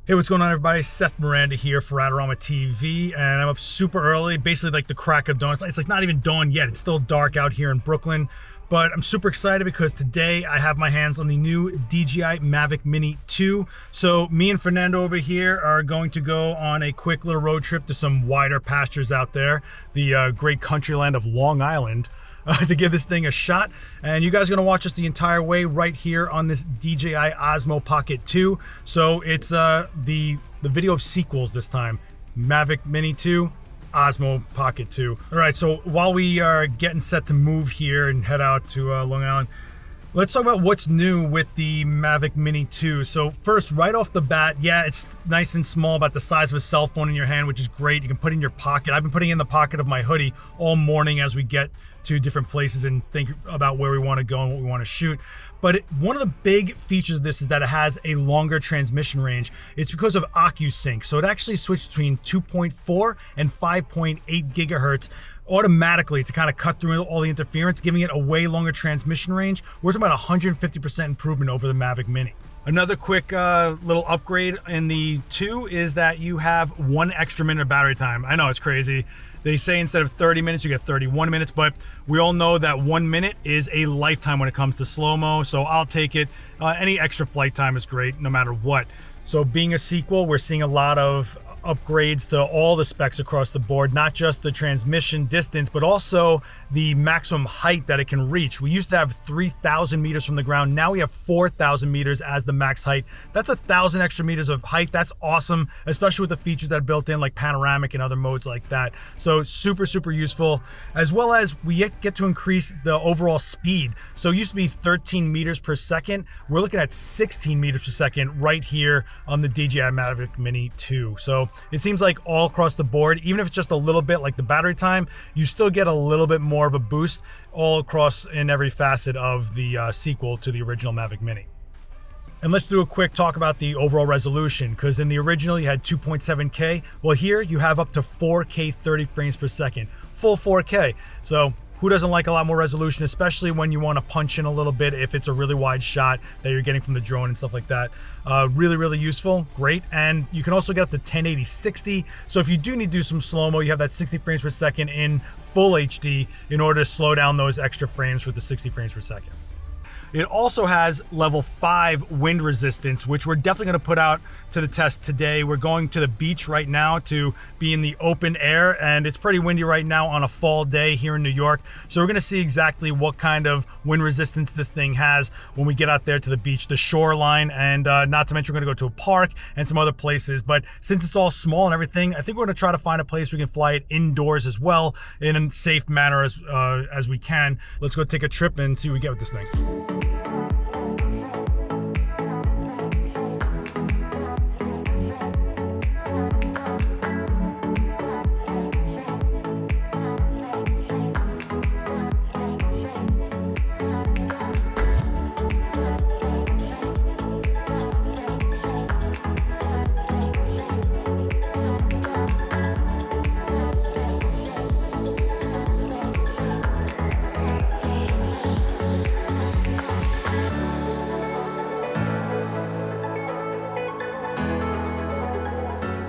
Hey, what's going on, everybody? Seth Miranda here for Adorama TV, and I'm up super early, basically like the crack of dawn. It's like not even dawn yet. It's still dark out here in Brooklyn, but I'm super excited because today I have my hands on the new DJI Mavic Mini 2. So me and Fernando over here are going to go on a quick little road trip to some wider pastures out there, the great country land of Long Island. To give this thing a shot, and you guys are going to watch us the entire way right here on this DJI Osmo Pocket 2. So it's the video of sequels this time. Mavic Mini 2, Osmo Pocket 2. All right, so while we are getting set to move here and head out to Long Island, let's talk about what's new with the Mavic Mini 2. So first, right off the bat, yeah, it's nice and small, about the size of a cell phone in your hand, which is great. You can put it in your pocket. I've been putting it in the pocket of my hoodie all morning as we get to different places and think about where we want to go and what we want to shoot. But one of the big features of this is that it has a longer transmission range. It's because of OcuSync. So it actually switched between 2.4 and 5.8 gigahertz automatically to kind of cut through all the interference, giving it a way longer transmission range. We're talking about 150% improvement over the Mavic Mini. Another quick little upgrade in the 2 is that you have 1 extra minute of battery time. I know it's crazy. They say instead of 30 minutes, you get 31 minutes, but we all know that 1 minute is a lifetime when it comes to slow-mo, so I'll take it. Any extra flight time is great, no matter what. So being a sequel, we're seeing a lot of upgrades to all the specs across the board, not just the transmission distance, but also the maximum height that it can reach. We used to have 3,000 meters from the ground. Now we have 4,000 meters as the max height. That's 1,000 extra meters of height. That's awesome, especially with the features that are built in like panoramic and other modes like that. So super, super useful, as well as we get to increase the overall speed. So it used to be 13 meters per second. We're looking at 16 meters per second right here on the DJI Mavic Mini 2. So it seems like all across the board, even if it's just a little bit like the battery time, you still get a little bit more of a boost all across in every facet of the sequel to the original Mavic Mini. And let's do a quick talk about the overall resolution, because in the original you had 2.7K. Well, here you have up to 4K 30 frames per second, full 4K. So who doesn't like a lot more resolution, especially when you want to punch in a little bit if it's a really wide shot that you're getting from the drone and stuff like that. Really, really useful, great. And you can also get up to 1080 60. So if you do need to do some slow-mo, you have that 60 frames per second in full HD in order to slow down those extra frames with the 60 frames per second. It also has level 5 wind resistance, which we're definitely going to put out to the test today. We're going to the beach right now to be in the open air, and it's pretty windy right now on a fall day here in New York. So we're going to see exactly what kind of wind resistance this thing has when we get out there to the beach, the shoreline, and not to mention we're going to go to a park and some other places. But since it's all small and everything, I think we're going to try to find a place we can fly it indoors as well in a safe manner as we can. Let's go take a trip and see what we get with this thing.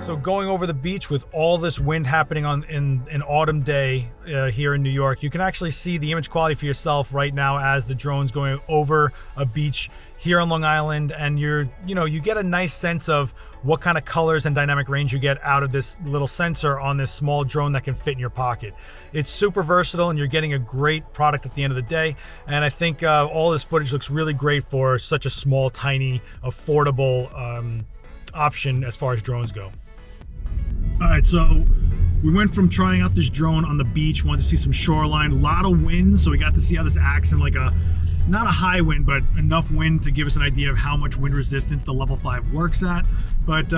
So going over the beach with all this wind happening in an autumn day here in New York, you can actually see the image quality for yourself right now as the drone's going over a beach here on Long Island, and you get a nice sense of what kind of colors and dynamic range you get out of this little sensor on this small drone that can fit in your pocket. It's super versatile, and you're getting a great product at the end of the day. And I think all this footage looks really great for such a small, tiny, affordable option as far as drones go. All right, so we went from trying out this drone on the beach, wanted to see some shoreline, a lot of wind, so we got to see how this acts in like not a high wind, but enough wind to give us an idea of how much wind resistance the level 5 works at. But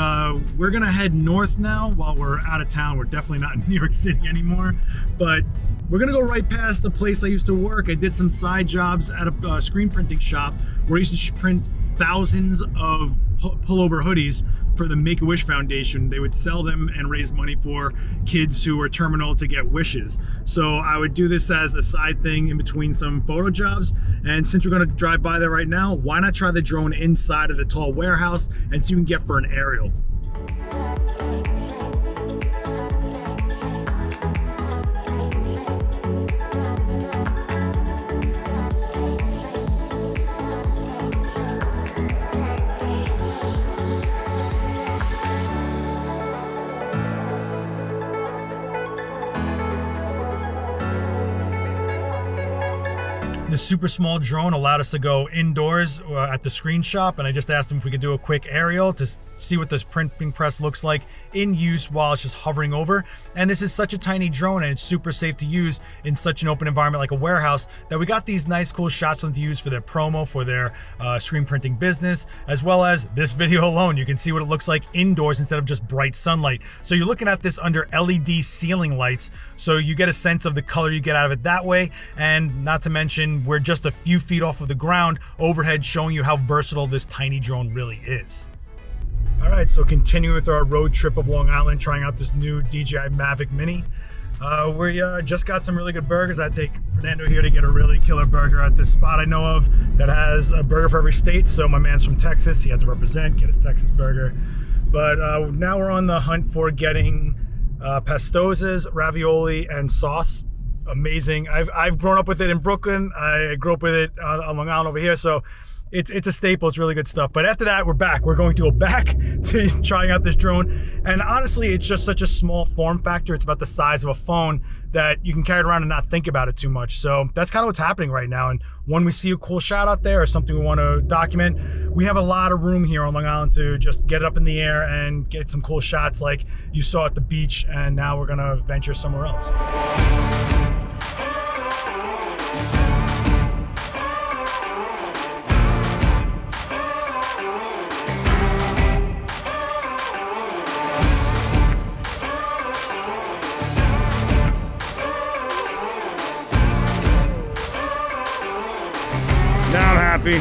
we're gonna head north now while we're out of town. We're definitely not in New York City anymore, but we're gonna go right past the place I used to work. I did some side jobs at a screen printing shop where I used to print thousands of pullover hoodies for the Make-A-Wish Foundation. They would sell them and raise money for kids who are terminal to get wishes. So I would do this as a side thing in between some photo jobs. And since we're gonna drive by there right now, why not try the drone inside of the tall warehouse and see what we can get for an aerial. The super small drone allowed us to go indoors at the screen shop, and I just asked him if we could do a quick aerial to see what this printing press looks like in use while it's just hovering over. And this is such a tiny drone, and it's super safe to use in such an open environment like a warehouse, that we got these nice cool shots for them to use for their promo, for their screen printing business, as well as this video alone. You can see what it looks like indoors instead of just bright sunlight. So you're looking at this under LED ceiling lights, so you get a sense of the color you get out of it that way. And not to mention, we're just a few feet off of the ground overhead, showing you how versatile this tiny drone really is. All right, so continuing with our road trip of Long Island, trying out this new DJI Mavic Mini. We just got some really good burgers. I take Fernando here to get a really killer burger at this spot I know of that has a burger for every state. So my man's from Texas, he had to represent, get his Texas burger. But now we're on the hunt for getting pastozas, ravioli, and sauce. Amazing. I've grown up with it in Brooklyn. I grew up with it on Long Island over here, so it's a staple. It's really good stuff. But after that, we're back. We're going to go back to trying out this drone. And honestly, it's just such a small form factor. It's about the size of a phone that you can carry it around and not think about it too much. So that's kind of what's happening right now. And when we see a cool shot out there or something we want to document, we have a lot of room here on Long Island to just get it up in the air and get some cool shots like you saw at the beach. And now we're gonna venture somewhere else. Now I'm happy.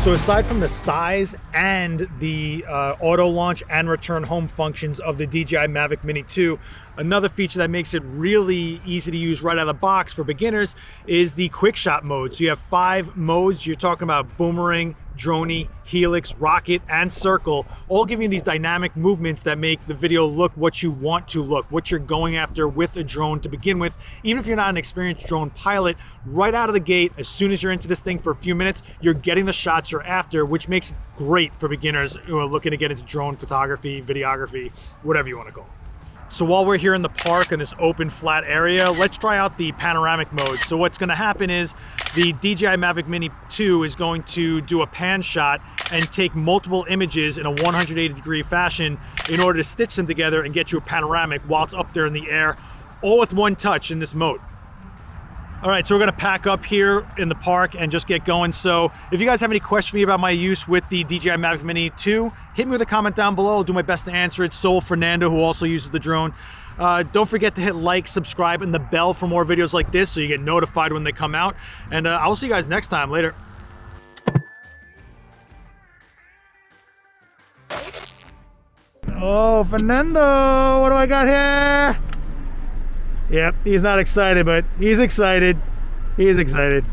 So aside from the size and the auto launch and return home functions of the DJI Mavic Mini 2, another feature that makes it really easy to use right out of the box for beginners is the quick shot mode. So you have 5 modes. You're talking about boomerang, droney, helix, rocket, and circle, all giving you these dynamic movements that make the video look what you want to look, what you're going after with a drone to begin with. Even if you're not an experienced drone pilot, right out of the gate, as soon as you're into this thing for a few minutes, you're getting the shots you're after, which makes it great for beginners who are looking to get into drone photography, videography, whatever you want to call it. So while we're here in the park in this open flat area, let's try out the panoramic mode. So what's going to happen is the DJI Mavic Mini 2 is going to do a pan shot and take multiple images in a 180-degree fashion in order to stitch them together and get you a panoramic while it's up there in the air, all with one touch in this mode. All right, so we're gonna pack up here in the park and just get going. So if you guys have any questions for me about my use with the DJI Mavic Mini 2, hit me with a comment down below. I'll do my best to answer it. So will Fernando, who also uses the drone. Don't forget to hit like, subscribe, and the bell for more videos like this so you get notified when they come out. And I'll see you guys next time. Later. Oh, Fernando, what do I got here? Yep, he's not excited, but he's excited. He is excited.